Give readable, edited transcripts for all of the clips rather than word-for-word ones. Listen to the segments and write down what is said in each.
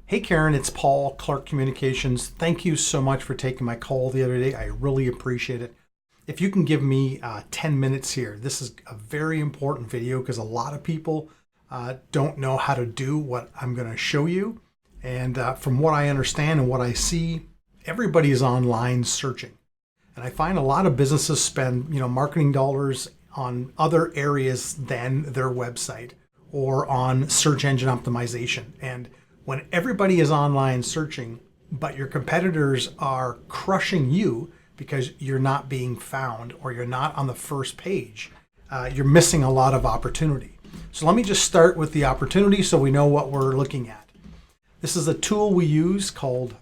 Hey Karen, it's Paul, Clark Communications. Thank you so much for taking my call the other day. I really appreciate it. If you can give me 10 minutes here, this is a very important video because a lot of people don't know how to do what I'm going to show you. And from what I understand and what I see, everybody is online searching. And I find a lot of businesses spend, marketing dollars on other areas than their website or on search engine optimization. And when everybody is online searching, but your competitors are crushing you because you're not being found or you're not on the first page, you're missing a lot of opportunity. So let me just start with the opportunity so we know what we're looking at. This is a tool we use called,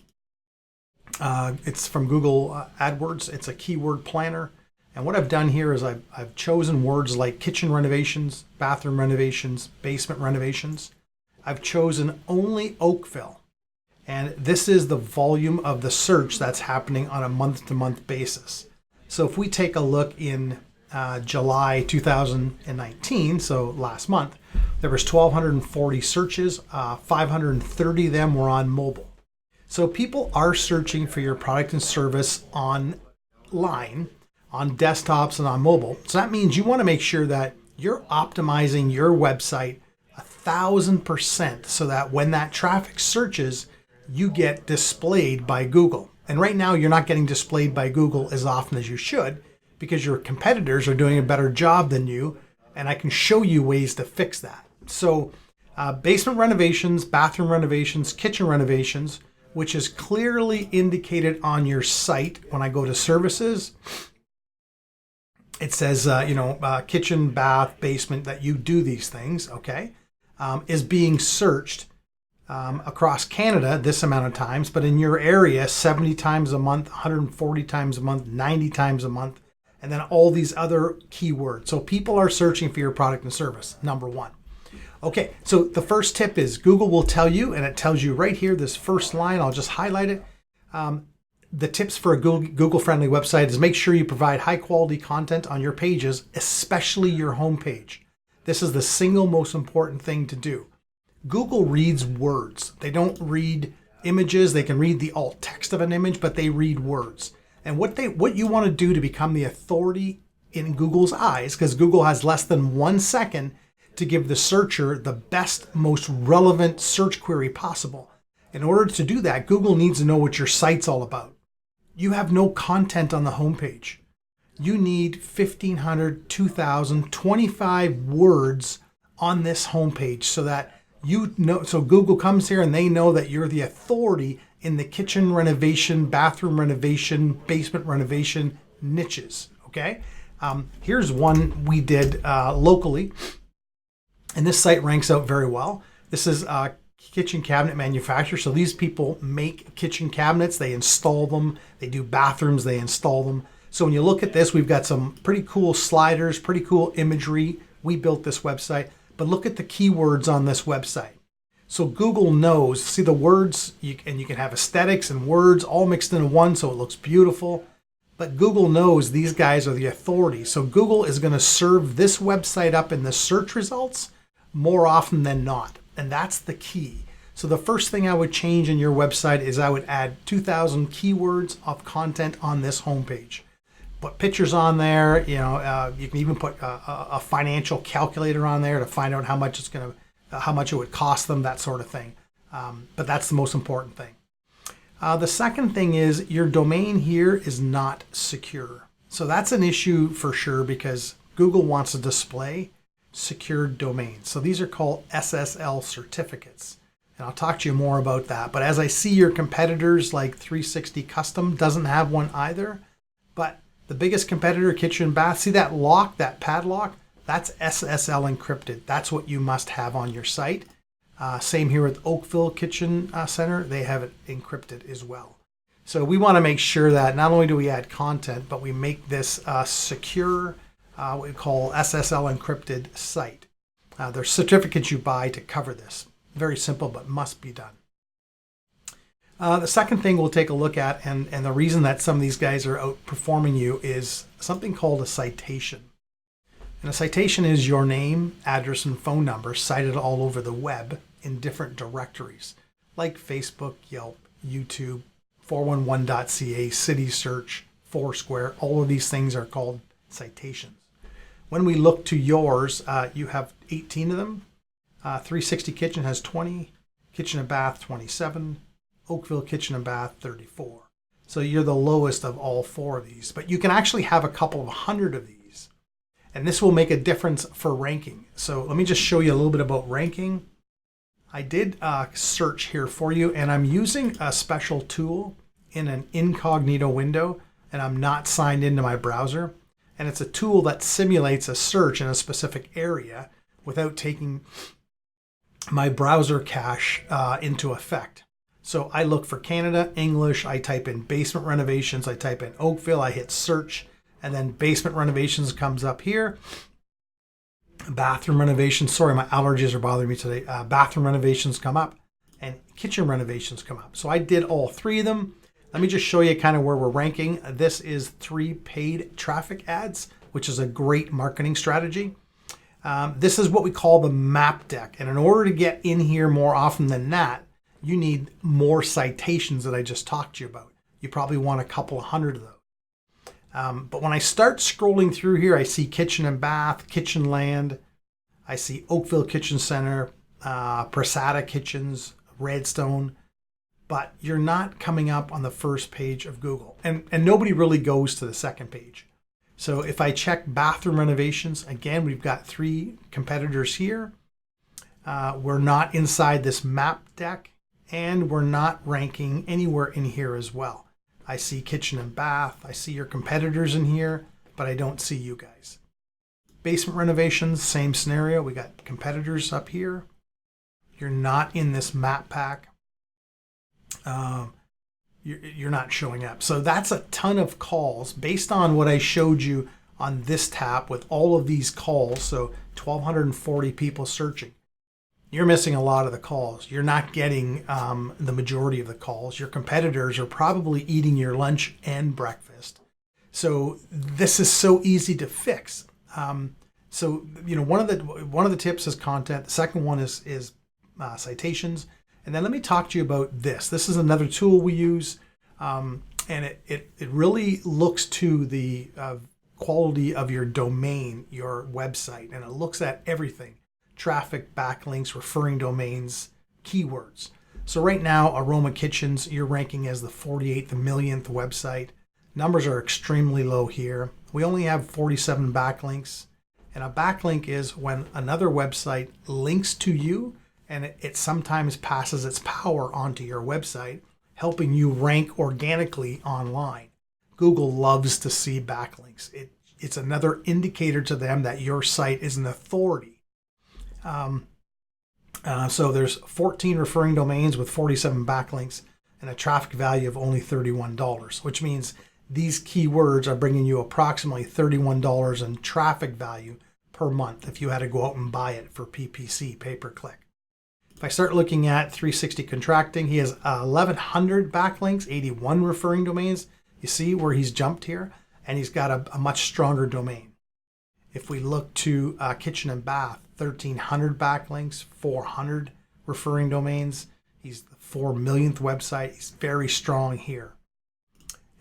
it's from Google AdWords. It's a keyword planner. And what I've done here is I've chosen words like kitchen renovations, bathroom renovations, basement renovations. I've chosen only Oakville, and this is the volume of the search that's happening on a month-to-month basis. So if we take a look in July 2019, so last month, there was 1,240 searches, 530 of them were on mobile. So people are searching for your product and service online, on desktops and on mobile. So that means you want to make sure that you're optimizing your website 1,000% so that when that traffic searches, you get displayed by Google. And right now you're not getting displayed by Google as often as you should because your competitors are doing a better job than you, and I can show you ways to fix that. So basement renovations, bathroom renovations, kitchen renovations, which is clearly indicated on your site when I go to services. It says, kitchen, bath, basement, that you do these things, okay? Is being searched across Canada this amount of times, but in your area, 70 times a month, 140 times a month, 90 times a month, and then all these other keywords. So people are searching for your product and service, number one. Okay, so the first tip is Google will tell you, and it tells you right here, this first line, I'll just highlight it. The tips for a Google-friendly website is make sure you provide high-quality content on your pages, especially your homepage. This is the single most important thing to do. Google reads words. They don't read images. They can read the alt text of an image, but they read words. And what you want to do to become the authority in Google's eyes, because Google has less than 1 second to give the searcher the best, most relevant search query possible. In order to do that, Google needs to know what your site's all about. You have no content on the homepage. You need 1,500, 2,000, 25 words on this homepage so that so Google comes here and they know that you're the authority in the kitchen renovation, bathroom renovation, basement renovation niches, okay? Here's one we did locally, and this site ranks out very well. This is kitchen cabinet manufacturer. So these people make kitchen cabinets, they install them, they do bathrooms, they install them. So when you look at this, we've got some pretty cool sliders, pretty cool imagery. We built this website, but look at the keywords on this website. So Google knows, see the words, and you can have aesthetics and words all mixed into one so it looks beautiful. But Google knows these guys are the authority. So Google is going to serve this website up in the search results more often than not. And that's the key. So the first thing I would change in your website is I would add 2,000 keywords of content on this homepage. Put pictures on there. You can even put a financial calculator on there to find out how much it would cost them, that sort of thing. But that's the most important thing. The second thing is your domain here is not secure. So that's an issue for sure because Google wants to display secured domains. So these are called SSL certificates. And I'll talk to you more about that. But as I see your competitors like 360 Custom doesn't have one either. But the biggest competitor, Kitchen Bath, see that lock, that padlock? That's SSL encrypted. That's what you must have on your site. Same here with Oakville Kitchen Center. They have it encrypted as well. So we want to make sure that not only do we add content, but we make this secure, what we call SSL encrypted site. There's certificates you buy to cover this. Very simple, but must be done. The second thing we'll take a look at, and the reason that some of these guys are outperforming you, is something called a citation. And a citation is your name, address, and phone number cited all over the web in different directories. like Facebook, Yelp, YouTube, 411.ca, City Search, Foursquare. All of these things are called citations. When we look to yours, you have 18 of them. 360 Kitchen has 20, Kitchen and Bath 27, Oakville Kitchen and Bath 34. So you're the lowest of all 4 of these, but you can actually have a couple of hundred of these. And this will make a difference for ranking. So let me just show you a little bit about ranking. I did search here for you, and I'm using a special tool in an incognito window, and I'm not signed into my browser. And it's a tool that simulates a search in a specific area without taking my browser cache into effect. So I look for Canada, English, I type in basement renovations, I type in Oakville, I hit search, and then basement renovations comes up here. Bathroom renovations, sorry, my allergies are bothering me today. Bathroom renovations come up and kitchen renovations come up. So I did all 3 of them. Let me just show you kind of where we're ranking. This is 3 paid traffic ads, which is a great marketing strategy. This is what we call the map deck. And in order to get in here more often than that, you need more citations that I just talked to you about. You probably want a couple of hundred of those. But when I start scrolling through here, I see Kitchen and Bath, Kitchen Land. I see Oakville Kitchen Center, Prasada Kitchens, Redstone. But you're not coming up on the first page of Google. And nobody really goes to the second page. So if I check bathroom renovations, again, we've got 3 competitors here. We're not inside this map deck, and we're not ranking anywhere in here as well. I see Kitchen and Bath, I see your competitors in here, but I don't see you guys. Basement renovations, same scenario. We got competitors up here. You're not in this map pack. You're not showing up. So that's a ton of calls based on what I showed you on this tab with all of these calls. So 1,240 people searching. You're missing a lot of the calls. You're not getting the majority of the calls. Your competitors are probably eating your lunch and breakfast. So this is so easy to fix. So you know, one of the tips is content. The second one is citations. And then let me talk to you about this. This is another tool we use, and it really looks to the quality of your domain, your website, and it looks at everything: traffic, backlinks, referring domains, keywords. So right now, AromA Kitchens, you're ranking as the 48th millionth website. Numbers are extremely low here. We only have 47 backlinks, and a backlink is when another website links to you, and it sometimes passes its power onto your website, helping you rank organically online. Google loves to see backlinks. It's another indicator to them that your site is an authority. So there's 14 referring domains with 47 backlinks and a traffic value of only $31, which means these keywords are bringing you approximately $31 in traffic value per month if you had to go out and buy it for PPC, pay-per-click. If I start looking at 360 Contracting, he has 1,100 backlinks, 81 referring domains. You see where he's jumped here, and he's got a much stronger domain. If we look to Kitchen and Bath, 1,300 backlinks, 400 referring domains. He's the 4 millionth website. He's very strong here.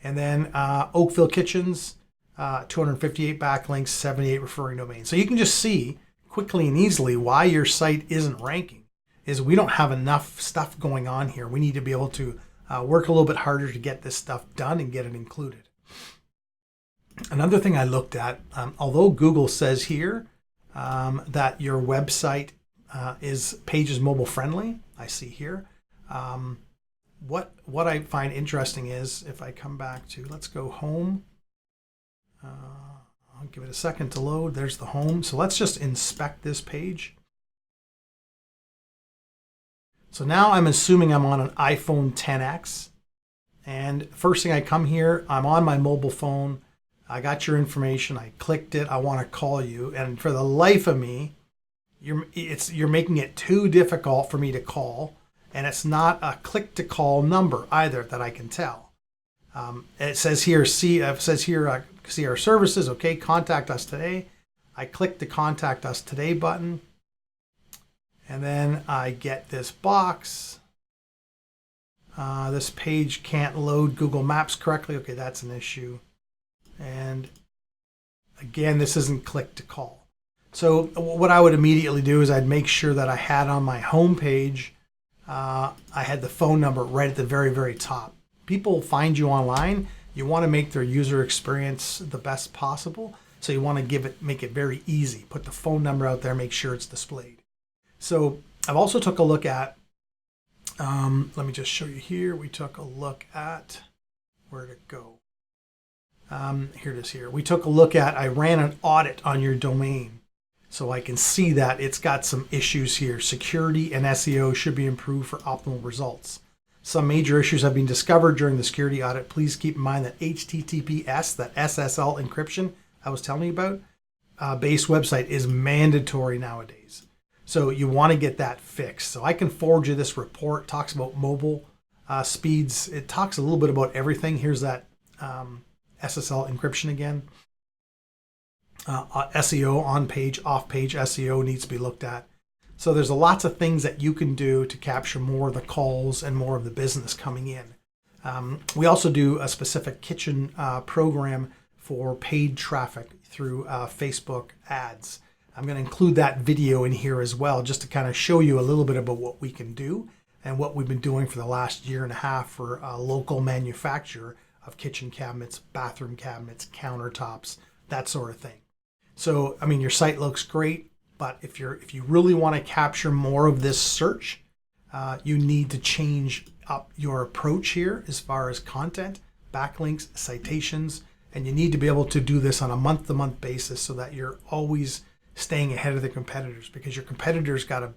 And then Oakville Kitchens, 258 backlinks, 78 referring domains. So you can just see quickly and easily why your site isn't ranking. Is we don't have enough stuff going on here. We need to be able to work a little bit harder to get this stuff done and get it included. Another thing I looked at, although Google says here that your website page is mobile friendly, I see here. What I find interesting is if I come back to, let's go home. I'll give it a second to load. There's the home. So let's just inspect this page. So now I'm assuming I'm on an iPhone XS. And first thing I come here, I'm on my mobile phone. I got your information. I clicked it. I want to call you. And for the life of me, you're making it too difficult for me to call. And it's not a click to call number either that I can tell. It says here, see our services. Okay, contact us today. I click the contact us today button. And then I get this box This page can't load Google Maps correctly. Okay, that's an issue. And again, this isn't click to call. So what I would immediately do is I'd make sure that I had on my home page, I had the phone number right at the very, very top. People find you online. You want to make their user experience the best possible. So you want to make it very easy. Put the phone number out there, make sure it's displayed. So I've also took a look at, let me just show you here. We took a look at, where'd it go? Here it is here. We took a look at, I ran an audit on your domain. So I can see that it's got some issues here. Security and SEO should be improved for optimal results. Some major issues have been discovered during the security audit. Please keep in mind that HTTPS, that SSL encryption I was telling you about, based website is mandatory nowadays. So you want to get that fixed. So I can forward you this report. It talks about mobile speeds. It talks a little bit about everything. Here's that SSL encryption again. SEO, on page, off page SEO needs to be looked at. So there's lots of things that you can do to capture more of the calls and more of the business coming in. We also do a specific kitchen program for paid traffic through Facebook ads. I'm going to include that video in here as well, just to kind of show you a little bit about what we can do and what we've been doing for the last year and a half for a local manufacturer of kitchen cabinets, bathroom cabinets, countertops, that sort of thing. So, I mean, your site looks great, but if you really want to capture more of this search, you need to change up your approach here as far as content, backlinks, citations, and you need to be able to do this on a month-to-month basis so that you're always staying ahead of the competitors, because your competitors got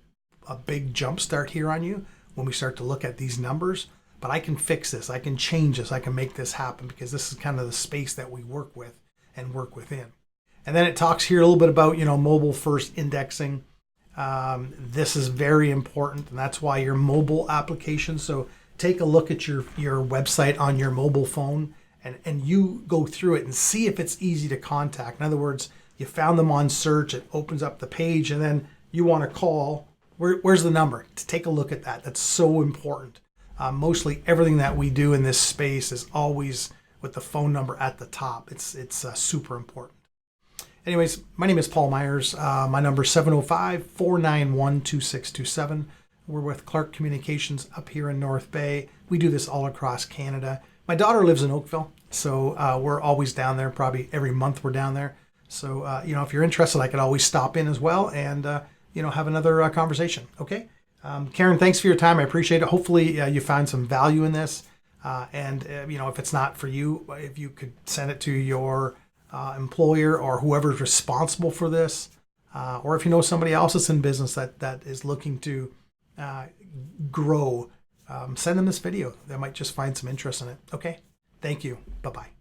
a big jump start here on you when we start to look at these numbers. But I can fix this, I can change this, I can make this happen, because this is kind of the space that we work with and work within. And then it talks here a little bit about, mobile first indexing. This is very important, and that's why your mobile application. So take a look at your website on your mobile phone, and you go through it and see if it's easy to contact. In other words, you found them on search, it opens up the page, and then you want to call. Where's the number? To take a look at that. That's so important. Mostly everything that we do in this space is always with the phone number at the top. It's super important. Anyways, my name is Paul Myers. My number is 705-491-2627. We're with Clark Communications up here in North Bay. We do this all across Canada. My daughter lives in Oakville, so we're always down there. Probably every month we're down there. So, if you're interested, I could always stop in as well and, have another conversation. Okay? Karen, thanks for your time. I appreciate it. Hopefully you found some value in this. If it's not for you, if you could send it to your employer or whoever's responsible for this, or if you know somebody else that's in business that is looking to grow, send them this video. They might just find some interest in it. Okay? Thank you. Bye-bye.